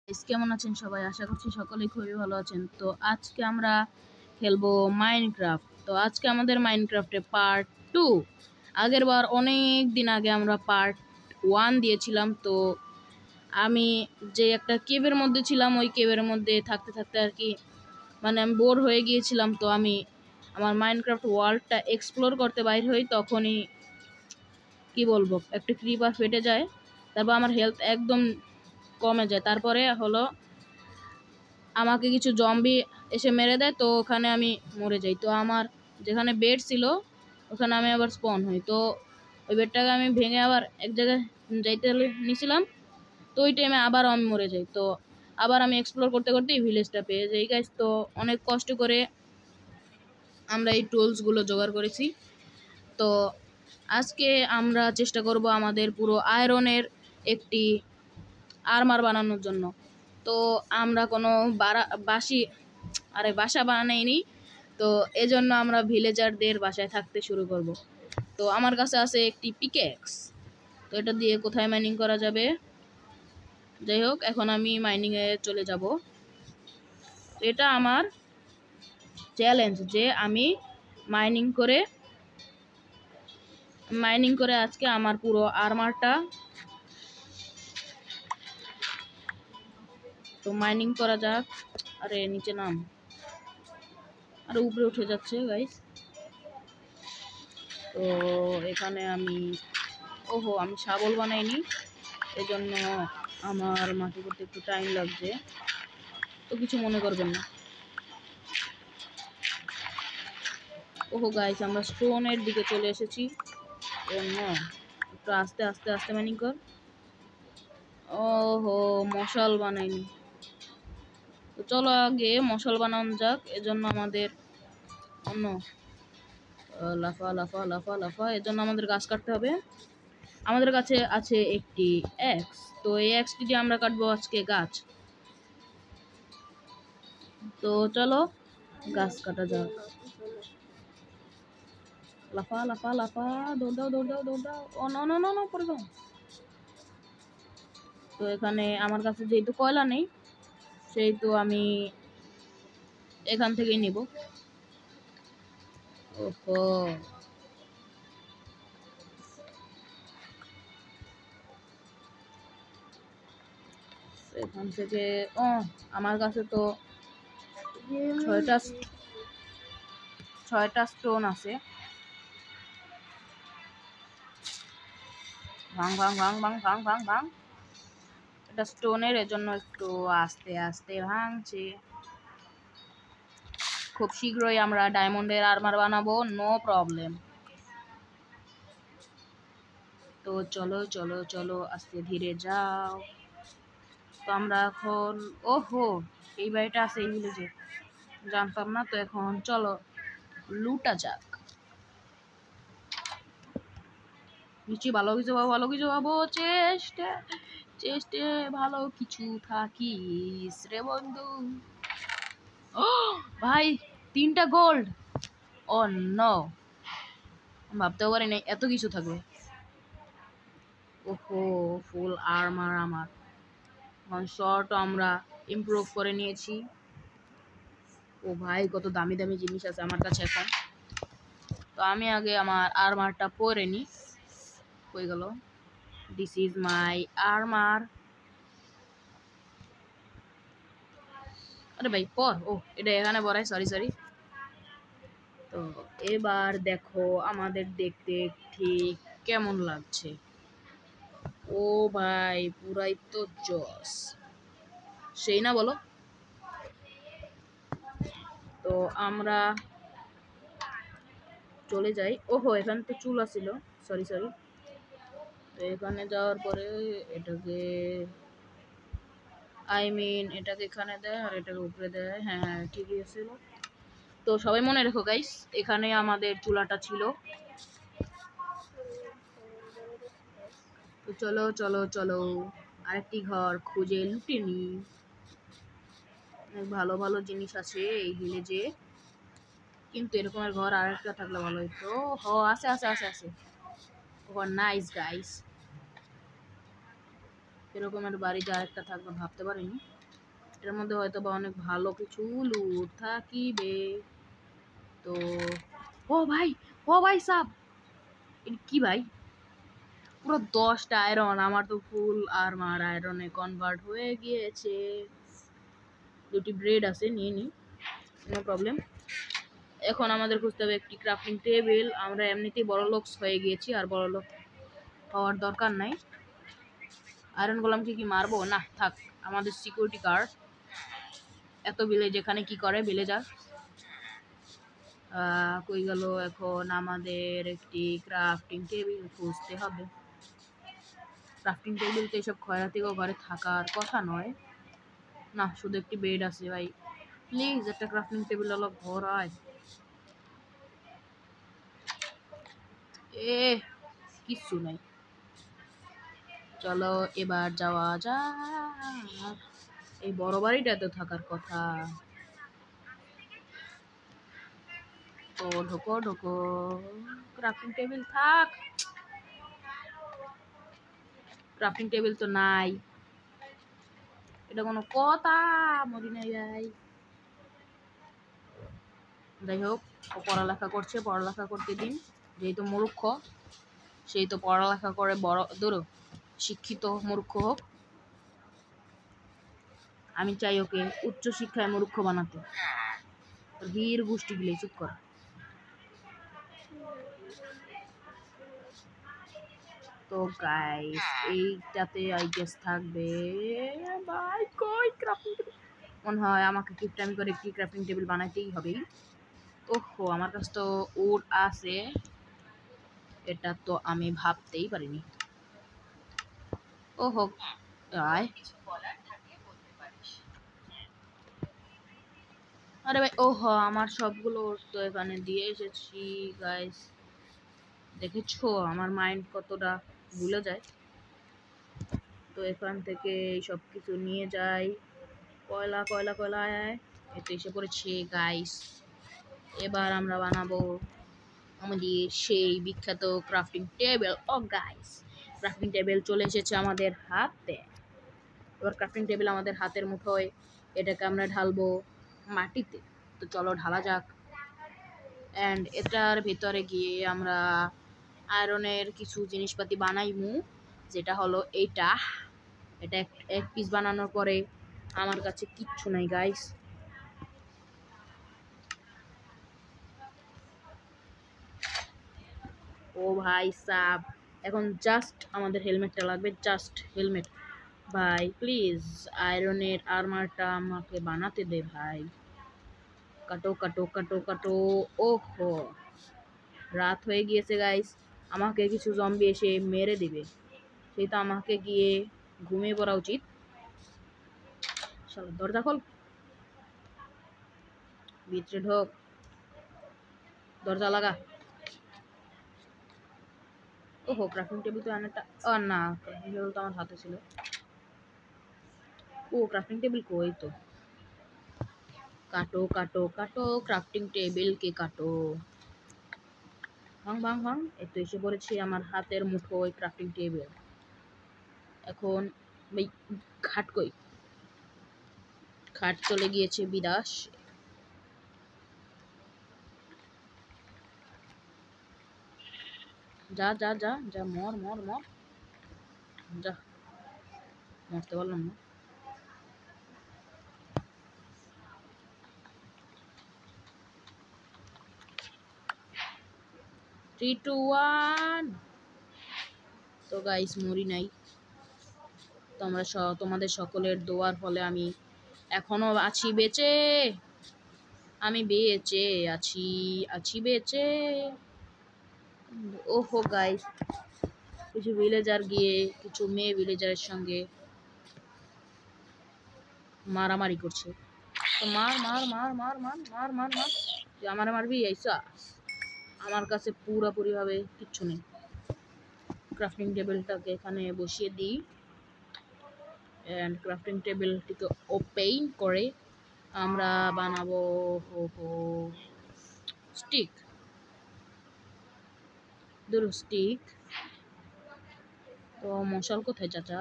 কেমন আছেন সবাই? আশা করছি সকলেই খুবই ভালো আছেন। তো আজকে আমরা খেলবো মাইনক্রাফট। তো আজকে আমাদের মাইনক্রাফটে পার্ট 2। আগেরবার অনেক দিন আগে আমরা পার্ট 1 দিয়েছিলাম। তো আমি যে একটা কেভের মধ্যে ছিলাম, ওই কেভের মধ্যে থাকতে থাকতে আর কি মানে আমি বোর হয়ে গিয়েছিলাম। তো আমি আমার মাইনক্রাফট ওয়ার্ল্ডটা এক্সপ্লোর করতে বাইর হই, তখনই কি বলবো একটা ক্রিপার ফেটে যায়। তারপর আমার হেলথ একদম কমে যায়। তারপরে হলো আমাকে কিছু জম্বি এসে মেরে দেয়, তো ওখানে আমি মরে যাই। তো আমার যেখানে বেড ছিল ওখানে আমি আবার স্পন হই। তো ওই বেডটাকে আমি ভেঙে আবার এক জায়গায় যাইতে নিয়েছিলাম, তো ওই টাইমে আবার আমি মরে যাই। তো আবার আমি এক্সপ্লোর করতে করতেই ভিলেজটা পেয়ে যাই গাইস। তো অনেক কষ্ট করে আমরা এই টুলসগুলো জোগাড় করেছি। তো আজকে আমরা চেষ্টা করব আমাদের পুরো আয়রনের একটি আর্মার বানানোর জন্য। তো আমরা কোনো বাসা বানাইনি, তো এজন্য আমরা ভিলেজারদের বাসায় থাকতে শুরু করব। তো আমার কাছে আছে একটি পিকেক্স, তো এটা দিয়ে কোথায় মাইনিং করা যাবে? যাই হোক, এখন আমি মাইনিংয়ে চলে যাব। এটা আমার চ্যালেঞ্জ যে আমি মাইনিং করে আজকে আমার পুরো আর্মারটা তো মাইনিং করা যাক। আরে নিচে নাম, আরে উপরে উঠে যাচ্ছে গাইস। তো এখানে আমি আমি শাবল বানাইনি, এজন্য আমার মাটি করতে একটু টাইম লাগছে, তো কিছু মনে করবেন না। গাইস, আমরা স্টোনের দিকে চলে এসেছি। একটু আস্তে আস্তে আস্তে মাইনিং কর। মশাল বানাইনি, তো চলো আগে মশাল বানানো যাক। এজন্য আমাদের লাফা লাফা লাফা লাফা, এজন্য আমাদের গাছ কাটতে হবে। আমাদের কাছে আছে একটি এক্স, তো এই এক্সটি দিয়ে আমরা কাটবো আজকে গাছ। তো চলো গাছ কাটা যাক। লাফা লাফা লাফা, দৌড় দাও দৌড় দাও দৌড় দাও। ও নো নো নো নো, পড়ে যাও। তো এখানে আমার কাছে যেহেতু কয়লা নেই, সেহেতু আমি এখান থেকেই নিব। এখান থেকে আমার কাছে তো ছয়টা স্টোন আছে। ভাঙ ভাঙ ভাঙ ভাঙ ভাঙ ভাঙ ভাঙ। এটা স্টোনের, এজন্য একটু আস্তে আস্তে ভাঙছে। খুব শীঘ্রই আমরা ডায়মন্ডের আর্মার বানাবো, নো প্রবলেম। তো চলো চলো চলো আস্তে ধীরে যাও। তো আমরা এখন এই বাড়িটা আছে এই ভিলেজে, জানতাম না। তো এখন চলো লুটা যাক। নিশ্চয়ই ভালো কিছু পাবো, ভালো কিছু পাবো। চেষ্টা ভালো কিছু থাকিস রে বন্ধু। ভাই, 3টা গোল্ড! ও নো, ভাবতেও পারি নাই এত কিছু থাকবে। ফুল আর্মার আমার। এখন শর্ট আমরা ইমপ্রুভ করে নিয়েছি। ভাই, কত দামি দামি জিনিস আছে আমার কাছে এখন। তো আমি আগে আমার আর্মারটা পরে নি। হয়ে গেল, দিস ইজ মাই আর্মার। আরে ভাই পর, এটা এখানে পরাই, সরি। তো এবার দেখো আমাদের দেখতে ঠিক কেমন লাগছে। ভাই, পুরাই তো জস, সেই না বলো? তো আমরা চলে যাই। এখানে তো চুলা ছিল, সরি। তো এখানে যাওয়ার পরে এটাকে এটাকে এখানে দেয় আর এটাকে উপরে দেয়। হ্যাঁ ঠিকই ছিল। তো সবাই মনে রেখো গাইস, এখানে আমাদের চুলাটা ছিল। তো চলো চলো চলো আরেকটি ঘর খুঁজে লুটে নি। ভালো ভালো জিনিস আছে এই ভিলেজে, কিন্তু এরকমের ঘর আরেকটা থাকলে ভালো হইতো। আছে। নাইস গাইস, এরকমের বাড়িতে আরেকটা থাকবে ভাবতে পারিনি। এর মধ্যে হয়তো বা অনেক ভালো কিছু লুট থাকিবে। তো ও ভাই সাব, কি ভাই, পুরো 10টা আয়রন, আমার তো ফুল আর্মার আয়রনে কনভার্ট হয়ে গিয়েছে। দুটি ব্রেড আছে, নিয়ে নি, নো প্রবলেম। এখন আমাদের খুঁজতে হবে একটি ক্রাফটিং টেবিল। আমরা এমনিতেই বড় লোক হয়ে গিয়েছি, আর বড় লোক হওয়ার দরকার নাই। আয়রন গোলামকে কি মারবো? না থাক, আমাদের সিকিউরিটি গার্ড এত ভিলেজ এখানে কি করে? ভিলেজার কই গেল? এখন আমাদের একটি ক্রাফটিং টেবিল খুঁজতে হবে। ক্রাফটিং টেবিল তো এসব খয়রাতিও ঘরে থাকার কথা নয় না, শুধু একটি বেড আছে ভাই। প্লিজ একটা ক্রাফটিং টেবিল হলো ঘর হয়। কিচ্ছু নাই, চলো এবার যাওয়া যাক। এই বড় বাড়িটাতে থাকার কথা। ও ঢোকো ঢোকো, ক্রাফটিং টেবিল থাক। ক্রাফটিং টেবিল তো নাই, এটা কোনো কথা? মরি নাই ভাই। যাই হোক, ও পড়ালেখা করছে, পড়ালেখা করতে দিন। যেহেতু মূর্খ, সেই তো পড়ালেখা করে বড় ধরো শিক্ষিত মূর্খ হোক। আমি চাই ওকে উচ্চ শিক্ষায় মূর্খ বানাতে। বীর গোষ্ঠী গুলো চুপ কর। তো গাইস, এইটাতে আই গেস থাকবে। ভাই কই ক্রাফটিং টেবিল? মনে হয় আমাকে কিপটামি করে একটি ক্রাফটিং টেবিল বানাইতেই হবে। ওহো, আমার কাছে তো উড আছে, এটা তো আমি ভাবতেই পারিনি। ওহো, আয়। আরে ভাই, ওহো, আমার সবগুলো তো এখানে দিয়ে এসেছি গাইস। দেখেছো আমার মাইন্ড কতটা ভুলে যায়। তো এখান থেকে সব কিছু নিয়ে যাই। কয়লা কয়লা কয়লা, এতে এসে পড়েছে গাইস। এবার আমরা বানাবো আমাদের সেই বিখ্যাত ক্রাফটিং টেবিল। ও গাইস, ক্রাফটিং টেবিল চলে এসেছে আমাদের হাতে। এবার ক্রাফটিং টেবিল আমাদের হাতের মুঠোয়, এটাকে আমরা ঢালবো মাটিতে। তো চলো ঢালা যাক। অ্যান্ড এটার ভিতরে গিয়ে আমরা আয়রনের কিছু জিনিসপাতি বানাইমু, যেটা হলো এইটা। এটা এক পিস বানানোর পরে আমার কাছে কিচ্ছু নাই গাইস। ও ভাই সাব, এখন জাস্ট আমাদের হেলমেটটা লাগবে, জাস্ট হেলমেট। ভাই প্লিজ আয়রনের আর্মারটা আমাকে বানাতে দে ভাই। কাটো কাটো কাটো কাটো। ওহো, রাত হয়ে গিয়েছে গাইস, আমাকে কিছু জম্বি এসে মেরে দিবে। সেই তো আমাকে গিয়ে ঘুমিয়ে পড়া উচিত। চলো দরজা খোল, ভিতরে ঢোক, দরজা লাগা। ওহো, ক্রাফটিং টেবিল তো অনেকটা, না ক্রাফটিং টেবিল তো আমার হাতে ছিল। ও ক্রাফটিং টেবিল কই? তো কাটো কাটো কাটো, ক্রাফটিং টেবিল কে কাটো। ভাঙ ভাঙ ভাঙ। এই তো এসে পড়েছি আমার হাতের মুঠোয় ক্রাফটিং টেবিল। এখন খাট কই? খাট চলে গিয়েছে বিদাস। যা যা যা যা, মর মর মর, যা। মরতে পারলাম না। 3 2 1। তো গাইস, মরি নাই। তোমরা তোমাদের সকলের দোয়ার ফলে আমি এখনো আছি বেঁচে। আমি বেঁচে আছি, আছি বেঁচে। ওহো গাইস, কিছু ভিলেজার গিয়ে কিছু মেয়ে ভিলেজারের সঙ্গে মারামারি করছে। তো মার মার মার মার মার মার মার মার। তুই আমারে মারবি? আইসা, আমার কাছে পুরোপুরি ভাবে কিচ্ছু নেই। ক্রাফটিং টেবিলটাকে এখানে বসিয়ে দিই, এন্ড ক্রাফটিং টেবিলটিকে ওপেন করে আমরা বানাবো স্টিক। স্টিক। তো মশাল কোথায় চাচা?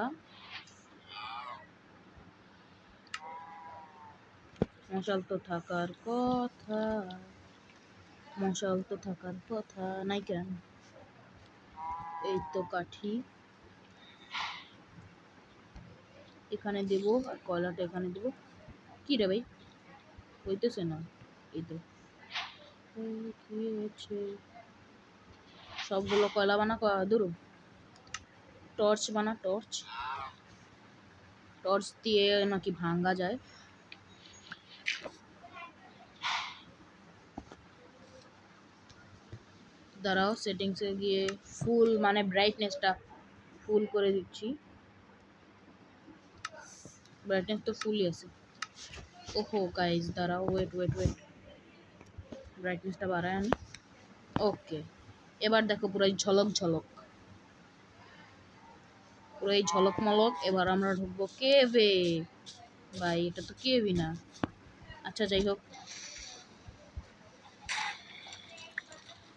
মশাল তো থাকার কথা, মশাল তো থাকার কথা নাই কেন? এই তো কাঠি এখানে দেব আর কয়লাটা এখানে দেব। কি রে ভাই, হইতেছে না। এই তো হয়েছে। সবগুলো কয়লা বানা দূর। টর্চ বানা, টর্চ। টর্চ দিয়ে নাকি ভাঙ্গা যায়। দাঁড়াও, সেটিংসে গিয়ে ফুল মানে ব্রাইটনেসটা ফুল করে দিচ্ছি। ব্রাইটনেস তো ফুলই আছে। ওহো গাইস, দাঁড়াও, ওয়েট ওয়েট ওয়েট, ব্রাইটনেসটা বাড়ায় আনি। ওকে, এবার দেখো পুরো ঝলক ঝলক, পুরো এই ঝলক মলক। এবার আমরা ঢুকবো কেভে। ভাই এটা তো কেভই না। আচ্ছা যাই হোক,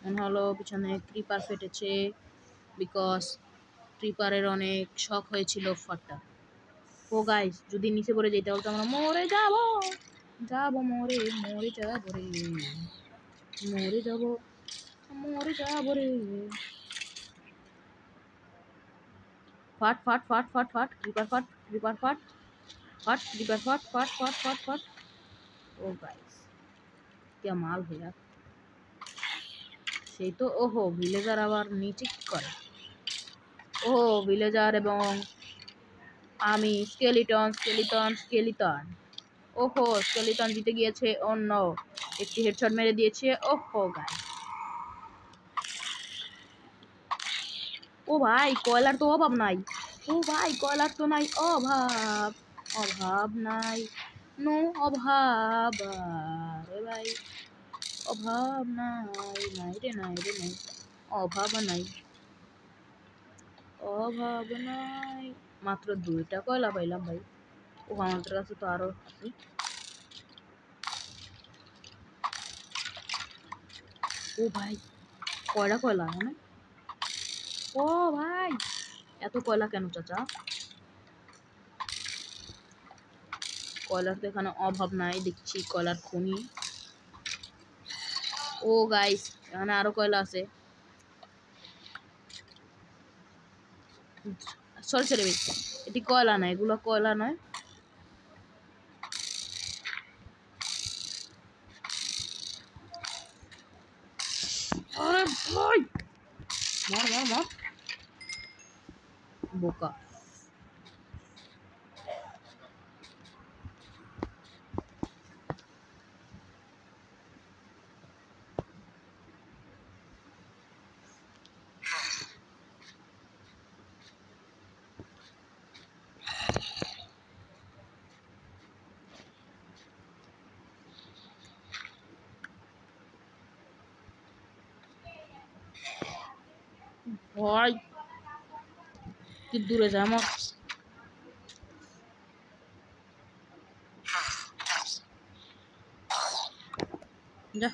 মনে হলো পিছনে ক্রিপার ফেটেছে, বিকজ ক্রিপারের অনেক শখ হয়েছিল ফাটা। ও গাইস, যদি নিচে পড়ে যেতে হতো আমরা মরে যাব, যাব মরে, মরে যাব রে, মরে যাব, মরে যাব রে। ফাট ফাট ফাট ফাট ফাট, ক্রিপার ফাট, ক্রিপার ফাট, ফাট ক্রিপার ফাট, ফাট ফাট ফাট ফাট। ও গাইস, क्या माल है यार। সেই তো। ওহো, ভিলেজার আবার নিচে কি করে? ও ভিলেজার এবং আমি স্কেলিটন, স্কেলিটন, স্কেলিটন। ওহো, স্কেলিটন জিতে গিয়েছে। অন্য একটি হেডশট মেরে দিয়েছে। ওহো গাইস, ও ভাই কয়লার তো অভাব নাই। ও ভাই কয়লার তো নাই অভাব, অভাব নাই, নো অভাব রে ভাই, অভাব নাই, নাই রে নাই রে নাই, অভাব নাই, অভাব নাই। মাত্র 2টা কয়লা পাইলাম ভাই। ও আমাদের কাছে তো আরো আছে। ও ভাই, কয়লা কয়লা মানে। ও ভাই, এত কয়লা কেন চাচা? কয়লার তো এখানে অভাব নাই দেখছি, কয়লার খনি। ও গাইস, এখানে আরো কয়লা আছে। সরি সরি ভাই, এটি কয়লা নয়, এগুলো কয়লা নয়। আরে ভাই, মর মর মর, বোকা। ভাই কি দূরে যা আমার। যা।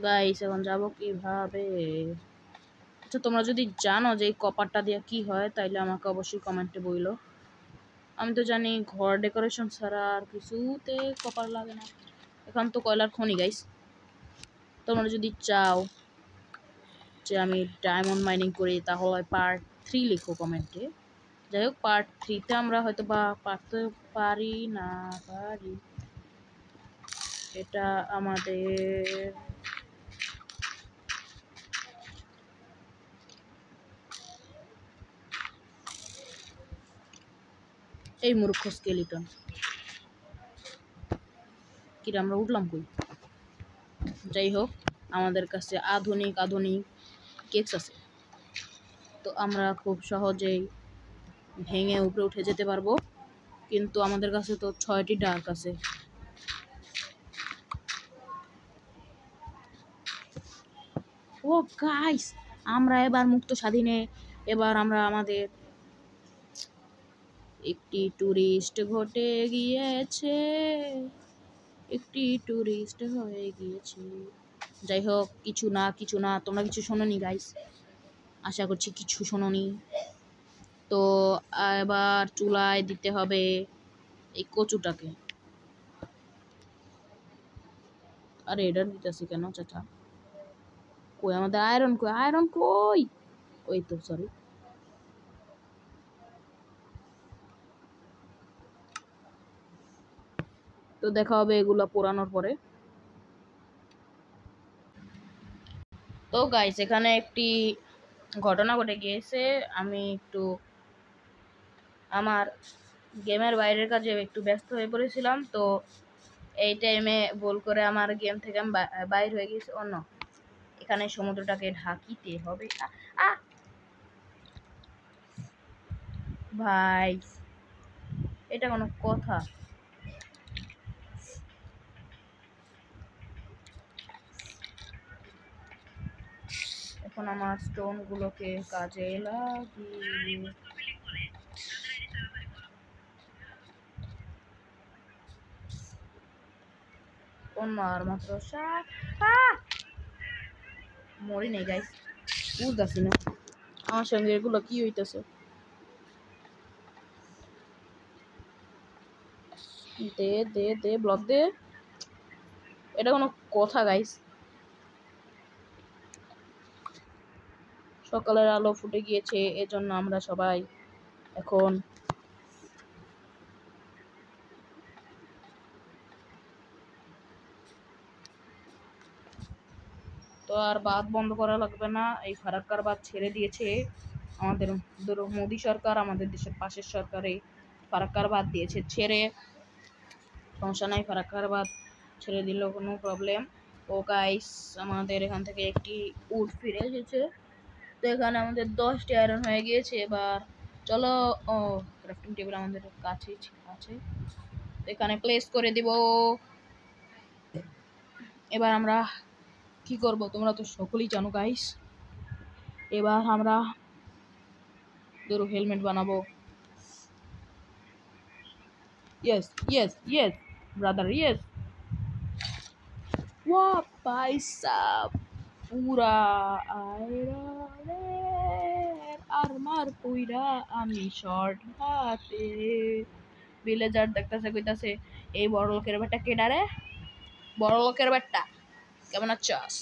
গাইস এখন যাবো কিভাবে? আচ্ছা তোমরা যদি জানো যে এই কপারটা দিয়ে কি হয় তাইলে আমাকে অবশ্যই কমেন্টে বইলো। আমি তো জানি ঘর ডেকোরেশন ছাড়া আর কিছুতে কপার লাগে না। এখন তো কয়লার খনি গাইস। তোমরা যদি চাও যে আমি ডায়মন্ড মাইনিং করি তাহলে পার্ট 3 লিখো কমেন্টে। যাই হোক, পার্ট 3তে আমরা হয়তো বা পারতে পারি না পারি, এটা আমাদের এই মূর্খ স্কেলিটন। কি রে, আমরা উঠলাম কই? যাই হোক, আমাদের কাছে আধুনিক আধুনিক কেক্স আছে, তো আমরা খুব সহজেই ভেঙে উপরে উঠে যেতে পারবো। কিন্তু আমাদের কাছে তো 6টি ডার্ক আছে। ও গাইস, আমরা এবার মুক্ত স্বাধীনে, এবার আমরা আমাদের একটি টুরিস্ট ঘটে গিয়েছে, একটি টুরিস্ট হয়ে গিয়েছে। যাই হোক, কিছু না, তোমরা কিছু শোনোনি গাইস, আশা করছি কিছু শোনোনি। তো এবার চুলায় দিতে হবে এই কচুটাকে। আরে এটা দিতেছি কেন চাচা? কই আমাদের আয়রন, কই আয়রন, কই? ওই তো, সরি। তো দেখা হবে এগুলা পোড়ানোর পরে। তো গাইস, এখানে একটি ঘটনা ঘটে গিয়েছে। আমি একটু আমার গেমের বাইরের কাজে একটু ব্যস্ত হয়ে পড়েছিলাম। তো এই টাইমে ভুল করে আমার গেম থেকে আমি বাইর হয়ে গেছি। অন্য এখানে সমুদ্রটাকে ঢাকিতে হবে। ভাই, এটা কোনো কথা? এখন আমার স্টোন গুলোকে কাজে লাগিয়ে অন্য আর মাত্র মরি নেই গাইস, বুঝতেছি না আমার সঙ্গে এগুলো কি হইতেছে। দে দে দে ব্লক দে, এটা কোনো কথা গাইস? সকালের আলো ফুটে গিয়েছে, এজন্য আমরা সবাই এখন তো আর বাদ বন্ধ করা লাগবে না। এই ফারাক্কার বাদ ছেড়ে দিয়েছে আমাদের মোদী সরকার, আমাদের দেশের পাশের সরকার এই ফারাক্কার বাদ দিয়েছে ছেড়ে। সমস্যা নাই, ফারাক্কার বাদ ছেড়ে দিল, কোনো প্রবলেম। ও গাইস, আমাদের এখান থেকে একটি উড ফিরে এসেছে। তো এখানে আমাদের 10টি আয়রন হয়ে গিয়েছে। এবার চলো, ও ক্রাফটিং টেবিল আমাদের কাছে আছে, তো এখানে প্লেস করে দিব। এবার আমরা কি করব তোমরা তো সকলেই জানো গাইস। এবার আমরা ধরো হেলমেট বানাবো। Yes yes yes brother, yes. ওয়া পয়সা পুরা আয়রনের আরমার পুইরা আমি শর্ট হাতে। ভিলেজার দেখতেছে, কইতাছে এই বড় লোকের বেটা কেডা রে? বড় লোকের বেটা কেমন আছস?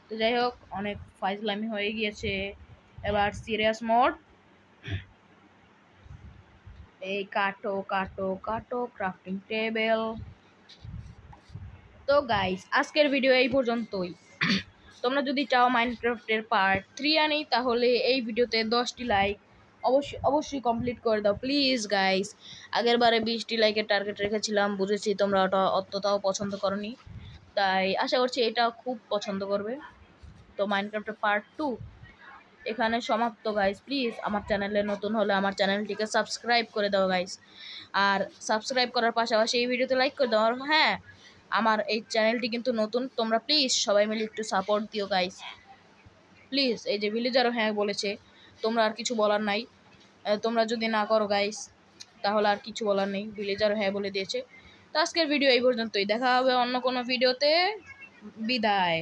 তো যাই হোক, অনেক ফাইজলামি হয়ে গিয়েছে, এবার সিরিয়াস মোড। এই কাটো কাটো কাটো ক্রাফটিং টেবিল। তো গাইস, আজকের ভিডিও এই পর্যন্তই। তোমরা যদি চাও মাইনক্রাফটের পার্ট 3 আনি, তাহলে এই ভিডিওতে 10টি লাইক অবশ্যই কমপ্লিট করে দাও প্লিজ গাইস। আগের বারে 20টি লাইকের টার্গেট রেখেছিলাম, বুঝেছি তোমরা ওটা অতটাও পছন্দ করনি, তাই আশা করছি এটা খুব পছন্দ করবে। তো মাইনক্রাফটের পার্ট 2 এখানে সমাপ্ত গাইস। প্লিজ আমার চ্যানেলে নতুন হলে আমার চ্যানেলটিকে সাবস্ক্রাইব করে দাও গাইস। আর সাবস্ক্রাইব করার পাশাপাশি এই ভিডিওতে লাইক করে দাও। আর হ্যাঁ, আমার এই চ্যানেলটি কিন্তু নতুন, তোমরা প্লিজ সবাই মিলে একটু সাপোর্ট দিও গাইস প্লিজ। এই যে ভিলেজারও হ্যাঁ বলেছে, তোমরা আর কিছু বলার নাই। তোমরা যদি না করো গাইস, তাহলে আর কিছু বলার নেই। ভিলেজারও হ্যাঁ বলে দিয়েছে। তো আজকের ভিডিও এই পর্যন্তই, দেখা হবে অন্য কোনো ভিডিওতে। বিদায়।